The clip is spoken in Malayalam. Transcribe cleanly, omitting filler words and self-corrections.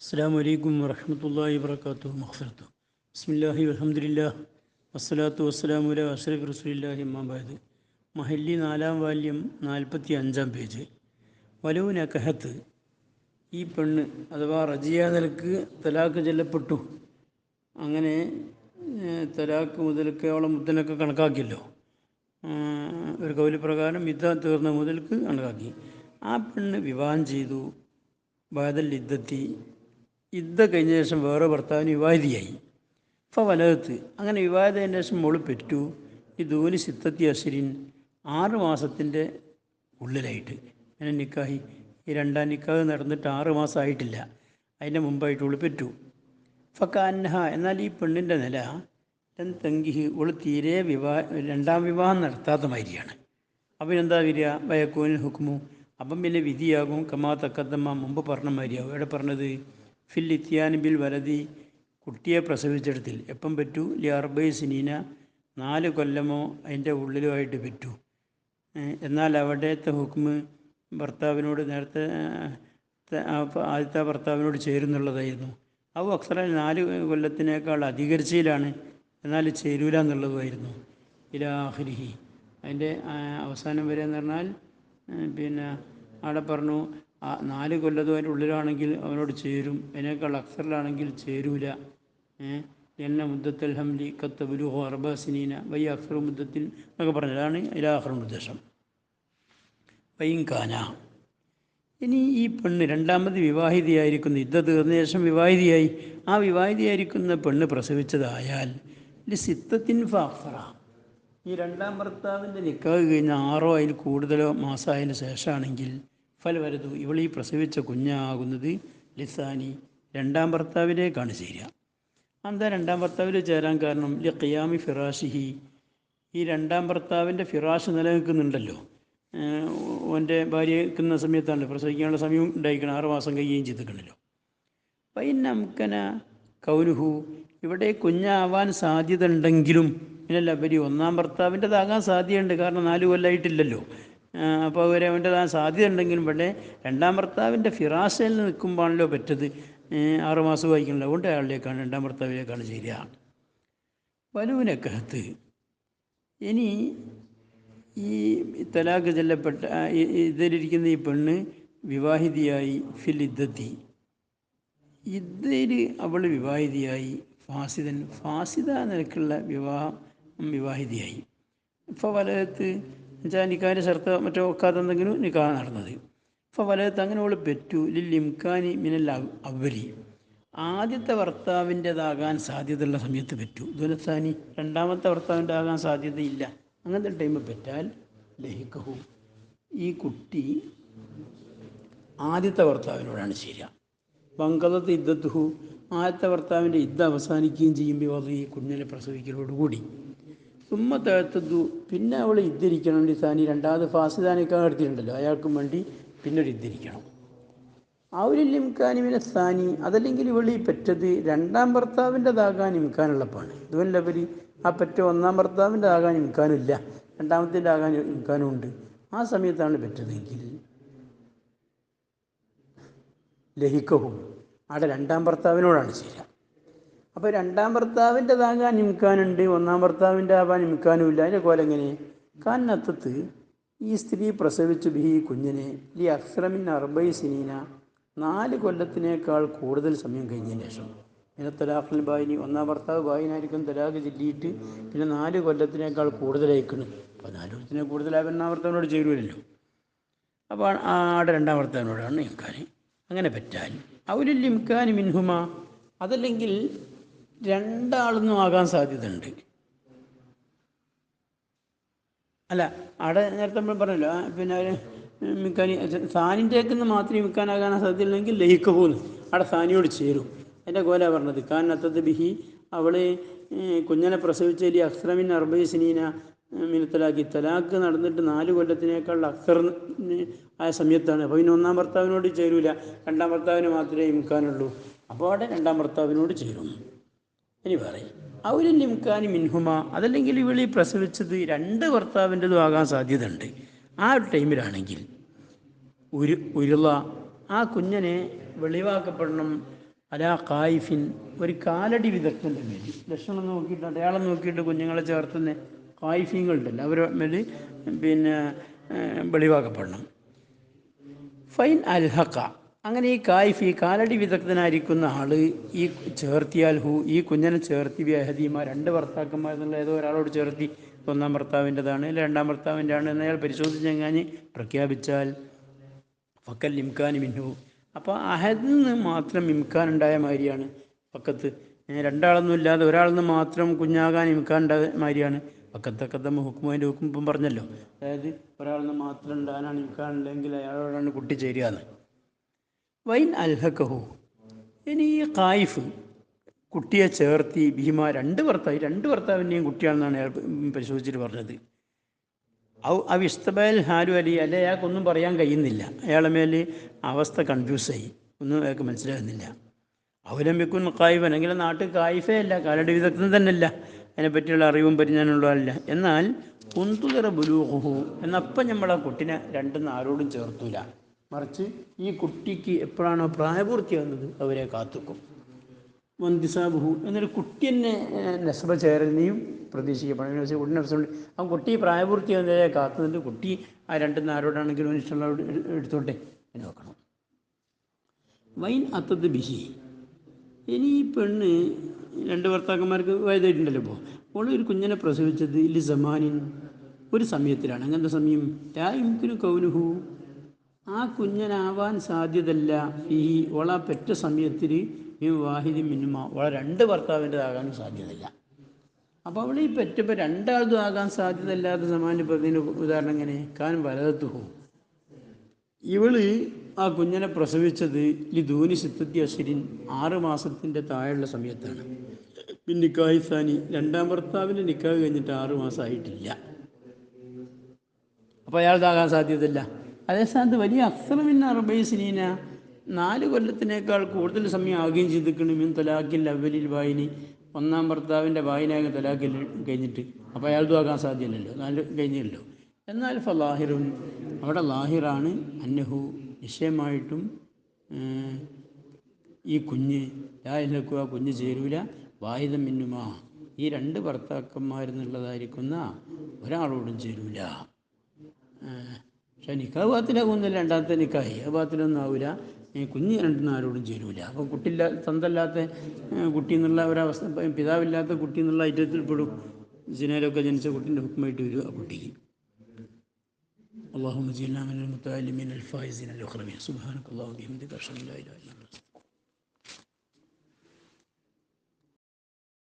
അസ്സലാമു അലൈക്കും വറഹ്മത്തുള്ളാഹി വബറകാതുഹു മഗ്ഫിറത്തു ബിസ്മില്ലാഹി വൽഹംദുലില്ലാഹ് വസ്സലാത്തു വസ്സലാമു അലാ അഷ്റഫി റസൂലില്ലാഹി അമ്മാ ബഅദ്. മഹല്ലി 4-ാം വാല്യം 45-ാം പേജ്. വലൗ നകഹത്ത്, ഈ പെണ്ണ് അഥവാ റജിയ നിലക്ക് തലാക്ക് ചെല്ലപ്പെട്ടു, അങ്ങനെ തലാക്ക് മുതൽക്ക് അവളെ മുദ്ദനൊക്കെ കണക്കാക്കിയല്ലോ. ഒരു കൗല് പ്രകാരം ഇദ്ദ തീർന്ന മുതൽക്ക് കണക്കാക്കി. ആ പെണ്ണ് വിവാഹം ചെയ്തു. ബഅദൽ ഇദ്ദത്തി, ഇദ്ദ കഴിഞ്ഞ ശേഷം വേറെ ഭർത്താവിന് വിവാഹിതയായി. ഇപ്പോൾ വലകത്ത് അങ്ങനെ വിവാഹിതതിന് ശേഷം മോള് പെറ്റു. ഈ ദൂനി സിത്തത്തി അശ്രിൻ, 6 മാസത്തിൻ്റെ ഉള്ളിലായിട്ട്. അങ്ങനെ നിക്കാഹി, ഈ രണ്ടാം നിക്കാഹ് നടന്നിട്ട് 6 മാസം ആയിട്ടില്ല, അതിൻ്റെ മുമ്പായിട്ട് ഓള് പെറ്റു. ഫക്കാന്നഹ, എന്നാൽ ഈ പെണ്ണിൻ്റെ നില തെങ്കിഹ്, ഓള് തീരെ രണ്ടാം വിവാഹം നടത്താത്ത മാതിരിയാണ്. അപ്പം എന്താ വരിക? വയക്കൂനിൽ ഹുക്മു, അപ്പം പിന്നെ വിധിയാകും കമാ തക്കത്തമ്മ, മുമ്പ് പറഞ്ഞ മാതിരിയാകും. എവിടെ പറഞ്ഞത്? ഫിൽ ഇത്യാൻ ബിൽ വലതി, കുട്ടിയെ പ്രസവിച്ചെടുത്തിൽ എപ്പം പറ്റൂ? ലി 40 സിനീന, 4 കൊല്ലമോ അതിൻ്റെ ഉള്ളിലുമായിട്ട് പറ്റൂ. എന്നാൽ അവിടത്തെ ഹുക്മ് ഭർത്താവിനോട് നേരത്തെ ആദ്യത്തെ ഭർത്താവിനോട് ചേരുന്നുള്ളതായിരുന്നു. അത് അക്സറ 4 കൊല്ലത്തിനേക്കാൾ അധികരിച്ചതിലാണ്, എന്നാൽ ചേരൂല എന്നുള്ളതുമായിരുന്നു. ഇലാഹിരിഹി, അതിൻ്റെ അവസാനം വരെ എന്ന് പറഞ്ഞാൽ പിന്നെ അവിടെ പറഞ്ഞു 4 കൊല്ലത്തും അതിൻ്റെ ഉള്ളിലാണെങ്കിൽ അവനോട് ചേരും, അതിനേക്കാൾ അക്സറിലാണെങ്കിൽ ചേരൂല. എന്ന മുദ്ദത്തൽ ഹംലി കത്തബുലുഹോ 40 സിനീന വൈ അക്സറു മുദ്ദത്തിൽ എന്നൊക്കെ പറഞ്ഞതാണ് ഇലാഹറിൻ്റെ ഉദ്ദേശം. വൈകാന, ഇനി ഈ പെണ്ണ് രണ്ടാമത് വിവാഹിതയായിരിക്കുന്ന, ഇദ്ദ തീർന്ന ശേഷം വിവാഹിതയായി, ആ വിവാഹിതയായിരിക്കുന്ന പെണ്ണ് പ്രസവിച്ചതായാൽ സിത്തത്തിൻ ഫാഫറ, ഈ രണ്ടാം ഭർത്താവിൻ്റെ നിക്കാഹ് കഴിഞ്ഞ 6 അതിൽ കൂടുതലോ മാസമായതിന് ശേഷമാണെങ്കിൽ ഫൽ വരതു, ഇവൾ ഈ പ്രസവിച്ച കുഞ്ഞാകുന്നത് ലിസാനി, രണ്ടാം ഭർത്താവിലേക്കാണ് ചേരുക. എന്താ രണ്ടാം ഭർത്താവിൽ ചേരാൻ കാരണം? ലി ഖിയാമി ഫിറാഷിഹി, ഈ രണ്ടാം ഭർത്താവിൻ്റെ ഫിറാഷ് നിലനിൽക്കുന്നുണ്ടല്ലോ. ഓൻ്റെ ഭാര്യ നിൽക്കുന്ന സമയത്താണല്ലോ പ്രസവിക്കാനുള്ള സമയം ഉണ്ടായിരിക്കണം, 6 മാസം കഴിയുകയും ചെയ്തിട്ടുണ്ടല്ലോ. പൈനംകന കൗനുഹു, ഇവിടെ കുഞ്ഞാവാൻ സാധ്യത ഉണ്ടെങ്കിലും ഇല്ലല്ല, അവര് ഒന്നാം ഭർത്താവിൻ്റെതാകാൻ സാധ്യതയുണ്ട്, കാരണം 4 കൊല്ലമായിട്ടില്ലല്ലോ. അപ്പോൾ അവർ അവൻ്റെതാകാൻ സാധ്യത ഉണ്ടെങ്കിലും ഇവിടെ രണ്ടാം ഭർത്താവിൻ്റെ ഫിറാസിൽ നിൽക്കുമ്പോഴാണല്ലോ പറ്റത്. 6 മാസം വായിക്കണല്ലോ, അതുകൊണ്ട് അയാളിലേക്കാണ്, രണ്ടാം ഭർത്താവിലേക്കാണ് ചേരുക. വലൂനക്കഹത്ത്, ഇനി ഈ തലാഖ് ചെല്ലപ്പെട്ട ഇതിലിരിക്കുന്ന ഈ പെണ്ണ് വിവാഹിതയായി ഫിൽ ഇദ്ദത്തി, ഇദ്ദയിൽ അവൾ വിവാഹിതയായി, ഫാസിദ നിലക്കുള്ള വിവാഹിതയായി. ഇപ്പോൾ വലയത്ത് എന്നുവെച്ചാൽ നിക്കാഹിൻ്റെ ഷർത്ത് മറ്റോ ഒക്കാതെന്തെങ്കിലും നിക്കാഹ് നടന്നത്. ഇപ്പോൾ വലയത്ത് അങ്ങനെ അവൾ പെറ്റു ലിൽ ഇംകാനി മിനൽ അവലി, ആദ്യത്തെ ഭർത്താവിൻ്റെതാകാൻ സാധ്യതയുള്ള സമയത്ത് പറ്റു. ദുലസാനി, രണ്ടാമത്തെ ഭർത്താവിൻ്റെ ആകാൻ സാധ്യതയില്ല, അങ്ങനത്തെ ടൈമിൽ പറ്റാൽ ലഹിക്കഹു, ഈ കുട്ടി ആദ്യത്തെ ഭർത്താവിനോടാണ് ചേരുക. ബങ്കലത്ത് ഇദ്ദത്തുഹു, ആദ്യത്തെ ഭർത്താവിൻ്റെ ഇദ്ദ അവസാനിക്കുകയും ചെയ്യുമ്പോൾ അത് ഈ കുഞ്ഞിനെ പ്രസവിക്കലോടുകൂടി. സുമ്മത്തഴത്തതു, പിന്നെ അവൾ ഇദ്ദരിക്കണം ലിസാനി, രണ്ടാമത് ഫാസിദാനൊക്കെ എടുത്തിട്ടുണ്ടല്ലോ അയാൾക്കും വേണ്ടി പിന്നെ ഒരു ഇദ്ദരിക്കണം. ഔലിൽ ഇംകാനി മിന സാനി, അതല്ലെങ്കിൽ ഇവളി പെറ്റത് രണ്ടാം ഭർത്താവിൻ്റെതാകാൻ ഇംകാനുള്ളപ്പാണ്. ഇതുവല്ലവരി ആ പെറ്റ ഒന്നാം ഭർത്താവിൻ്റെതാകാൻ ഇംകാനും ഇല്ല, രണ്ടാമത്തിൻ്റെ ആകാൻ ഇംകാനും ഉണ്ട്. ആ സമയത്താണ് പെറ്റതെങ്കിൽ ലഹിക്കവും, അവിടെ രണ്ടാം ഭർത്താവിനോടാണ് ചേരുക. അപ്പോൾ രണ്ടാം ഭർത്താവിൻ്റെതാകാൻ ഇംകാനുണ്ട്, ഒന്നാം ഭർത്താവിൻ്റെ ആവാൻ ഇംകാനും ഇല്ല. അതിൻ്റെ പോലെ എങ്ങനെ? കാനത്തത്ത്, ഈ സ്ത്രീ പ്രസവിച്ചു ബിഹി കുഞ്ഞിനെ ലി അക്സറമിൻ 40 സിനീന, 4 കൊല്ലത്തിനേക്കാൾ കൂടുതൽ സമയം കഴിഞ്ഞതിന് ശേഷം. പിന്നെ തലാഖിൽ ബായിനി, ഒന്നാം ഭർത്താവ് ബായിനായിരിക്കും തലാഖ് ചൊല്ലിയിട്ട് പിന്നെ 4 കൊല്ലത്തിനേക്കാൾ കൂടുതലായിരിക്കണം. അപ്പോൾ 4 കൊല്ലത്തിനെ കൂടുതലായ ഒന്നാം ഭർത്താവിനോട് ചേരുമല്ലോ. അപ്പോൾ ആടെ രണ്ടാം ഭർത്താവിനോടാണ് ഇംകാൻ. അങ്ങനെ പറ്റാൻ ഔലിൽ ഇംകാൻ മിൻഹുമ, അതല്ലെങ്കിൽ രണ്ടാളൊന്നും ആകാൻ സാധ്യതയുണ്ട്. അല്ല, അവിടെ നേരത്തെ നമ്മൾ പറഞ്ഞല്ലോ, പിന്നെ മിക്കാനി സാനിൻ്റെക്കുന്ന് മാത്രമേ മിക്കാനാകാൻ സാധ്യതയില്ലെങ്കിൽ ലഹിക്ക പോകുന്നു, അവിടെ സാനിയോട് ചേരും. അതിൻ്റെ കോല പറഞ്ഞത് കാനത്തത് ബിഹി, അവൾ കുഞ്ഞിനെ പ്രസവിച്ചതിൽ അക്സറമിൻ 40 സിനീന മിനത്തലാക്കി, തലാക്ക് നടന്നിട്ട് 4 കൊല്ലത്തിനേക്കാൾ അക്സർ ആയ സമയത്താണ്. അപ്പോൾ പിന്നെ ഒന്നാം ഭർത്താവിനോട് ചേരൂല, രണ്ടാം ഭർത്താവിന് മാത്രമേ ഇംകാനുള്ളൂ. അപ്പോൾ അവിടെ രണ്ടാം ഭർത്താവിനോട് ചേരും. ഇനി പറയും ഔലിൽ ഇംകാനി മിൻഹുമ, അതല്ലെങ്കിൽ ഇവളി പ്രസവിച്ചത് 2 ഭർത്താവിൻ്റെതും ആകാൻ സാധ്യതയുണ്ട്. ആ ഒരു ടൈമിലാണെങ്കിൽ ഉരുള, ആ കുഞ്ഞിനെ വെളിവാക്കപ്പെടണം. അലാ ഖായിഫിൻ ഒരു കാലടി വിദഗ്ധൻ്റെ മേൽ ലക്ഷണം നോക്കിയിട്ട് അടയാളം നോക്കിയിട്ട് കുഞ്ഞുങ്ങളെ ചേർത്തുന്ന ഖായിഫീങ്ങളുണ്ടല്ലോ അവരുടെ മേൽ പിന്നെ വെളിവാക്കപ്പെടണം. ഫൈൻ അൽഹക്ക അങ്ങനെ ഈ കായ്ഫി കാലടി വിദഗ്ധനായിരിക്കുന്ന ആൾ ഈ ചേർത്തിയാൽ ഈ കുഞ്ഞിനെ ചേർത്തി വ്യഹദീമ രണ്ട് ഭർത്താക്കന്മാർ എന്നുള്ള ഏതോ ഒരാളോട് ചേർത്തി ഒന്നാം ഭർത്താവിൻ്റെതാണ് അല്ലെങ്കിൽ രണ്ടാം ഭർത്താവിൻ്റെ ആണ് എന്നയാൾ പരിശോധിച്ചെങ്ങാൻ പ്രഖ്യാപിച്ചാൽ ഫക്കൽ ഇംഖാൻ മിന്നു അപ്പോൾ അഹദിൽ നിന്ന് മാത്രം ഇംഖാൻ ഉണ്ടായ മാതിരിയാണ്. പക്കത്ത് രണ്ടാളൊന്നും ഇല്ലാതെ ഒരാളിൽ നിന്ന് മാത്രം കുഞ്ഞാകാൻ ഇംഖാൻ ഉണ്ടായ മാതിരിയാണ്. പക്കത്തക്കത്തമ്മ ഹുക്കുമതിൻ്റെ ഹുക്കും ഇപ്പം പറഞ്ഞല്ലോ. അതായത് ഒരാളിൽ നിന്ന് മാത്രം ഉണ്ടാകാനാണ് ഇംഖാൻ ഉള്ളതെങ്കിൽ അയാളോടാണ് കുട്ടി ചേരുകയെന്ന്. വൈൻ അൽഹക്കഹു ഇനി ഈ ഖായിഫ് കുട്ടിയെ ചേർത്തി ഭീമ രണ്ട് ഭർത്താവിൻ്റെയും കുട്ടിയാണെന്നാണ് അയാൾ പരിശോധിച്ചിട്ട് പറഞ്ഞത്. ഇസ്തബൽ ഹാരു അലി അല്ലെ അയാൾക്കൊന്നും പറയാൻ കഴിയുന്നില്ല. അയാളെ മേൽ അവസ്ഥ കൺഫ്യൂസായി, ഒന്നും അയാൾക്ക് മനസ്സിലാകുന്നില്ല. അവലംബിക്കുന്ന ഖായിഫ് അല്ലെങ്കിൽ നാട്ടിൽ ഖായിഫേ അല്ല, കാലടി വിദഗ്ധൻ തന്നെയല്ല, അതിനെപ്പറ്റിയുള്ള അറിവും പരിജ്ഞാനമുള്ളതല്ല. എന്നാൽ കുന്തുതറ ബുലൂഹു എന്നപ്പം നമ്മൾ ആ കുട്ടിനെ രണ്ടും ആരോടും ചേർത്തൂല, മറിച്ച് ഈ കുട്ടിക്ക് എപ്പോഴാണോ പ്രായപൂർത്തിയാകുന്നത് അവരെ കാത്തുക്കും. വന്തിസാബുഹു എന്നൊരു കുട്ടി തന്നെ നെസബ ചേരലിനെയും പ്രതീക്ഷിക്കപ്പെടും. കുട്ടി നെസബുണ്ട് ആ കുട്ടി പ്രായപൂർത്തിയാകുന്നവരെ കാത്തുന്നുണ്ട്. കുട്ടി ആ രണ്ടും ആരോടാണെങ്കിലും ഇഷ്ടമുള്ള എടുത്തോട്ടെ എന്ന് നോക്കണം. വൈൻ അത്തത് ബിഹി ഇനി ഈ പെണ്ണ് രണ്ട് ഭർത്താക്കന്മാർക്ക് വയതായിട്ടുണ്ടല്ലോ. ഇപ്പോൾ അവൾ ഒരു കുഞ്ഞിനെ പ്രസവിച്ചത് ഇല്ലി സമാനിൻ ഒരു സമയത്തിലാണ്. അങ്ങനത്തെ സമയം ലായിംകിനു കൗനുഹു ആ കുഞ്ഞനാവാൻ സാധ്യതല്ല ഈ ഓള പെറ്റ സമയത്തിൽ ഈ വാഹിദി മിന്നുമ ഓളെ രണ്ട് ഭർത്താവിൻ്റെതാകാനും സാധ്യതയില്ല. അപ്പോൾ അവൾ ഈ പെറ്റപ്പോൾ രണ്ടാളതും ആകാൻ സാധ്യതയില്ലാത്ത സമാന പ്രതിന് ഉദാഹരണം എങ്ങനെ കാൻ വലതത്തു പോകും. ഇവള് ആ കുഞ്ഞിനെ പ്രസവിച്ചത് ലിദൂനി സിത്തത്തി അശ്വരിൻ 6 മാസത്തിൻ്റെ താഴെയുള്ള സമയത്താണ്. പിന്നെ നിക്കാഹിസാനി രണ്ടാം ഭർത്താവിൻ്റെ നിക്കാഹ് കഴിഞ്ഞിട്ട് 6 മാസമായിട്ടില്ല. അപ്പോൾ അയാളതാകാൻ സാധ്യതയില്ല. അതേസ്ഥാനത്ത് വലിയ അക്സറമിന്ന 40 സിനീന 4 കൊല്ലത്തിനേക്കാൾ കൂടുതൽ സമയം ആകുകയും ചെയ്തിരിക്കണം. മീൻ തലാഖിൽ അവലിൽ വായിനി ഒന്നാം ഭർത്താവിൻ്റെ വായിനാകെ തലാഖിൽ കഴിഞ്ഞിട്ട്. അപ്പോൾ അയാളതും ആകാൻ സാധ്യതയില്ലല്ലോ, 4 കഴിഞ്ഞല്ലോ. എന്നാൽ ഫലാഹിറുൻ അവിടെ ലാഹിറാണ് അന്നഹു നിശ്ചയമായിട്ടും ഈ കുഞ്ഞ് ലാഹിലക്കുക കുഞ്ഞ് ചേരൂല വാഹിദം മിന്നുമാ ഈ 2 ഭർത്താക്കന്മാരെന്നുള്ളതായിരിക്കുന്ന ഒരാളോടും ചേരൂല. പക്ഷേ നിക്കാഹ് ബാത്തിലാകുന്നില്ല, രണ്ടാമത്തെ നിക്കാഹ് ആ ബാത്തിലൊന്നും ആവില്ല. കുഞ്ഞ് രണ്ടും ആരോടും ചേരൂല. അപ്പോൾ തന്തല്ലാത്ത കുട്ടി എന്നുള്ള ഒരവസ്ഥ, പിതാവില്ലാത്ത കുട്ടി എന്നുള്ള ഐറ്റത്തിൽപ്പെടും. സിനയിലൊക്കെ ജനിച്ച കുട്ടീൻ്റെ ഹുക്കുമായിട്ട് വരും ആ കുട്ടിക്ക്. اللهم اجعلنا من المتعلمين الفائزين الأخرين سبحانك اللهم وبحمدك أشهد أن لا إله إلا أنت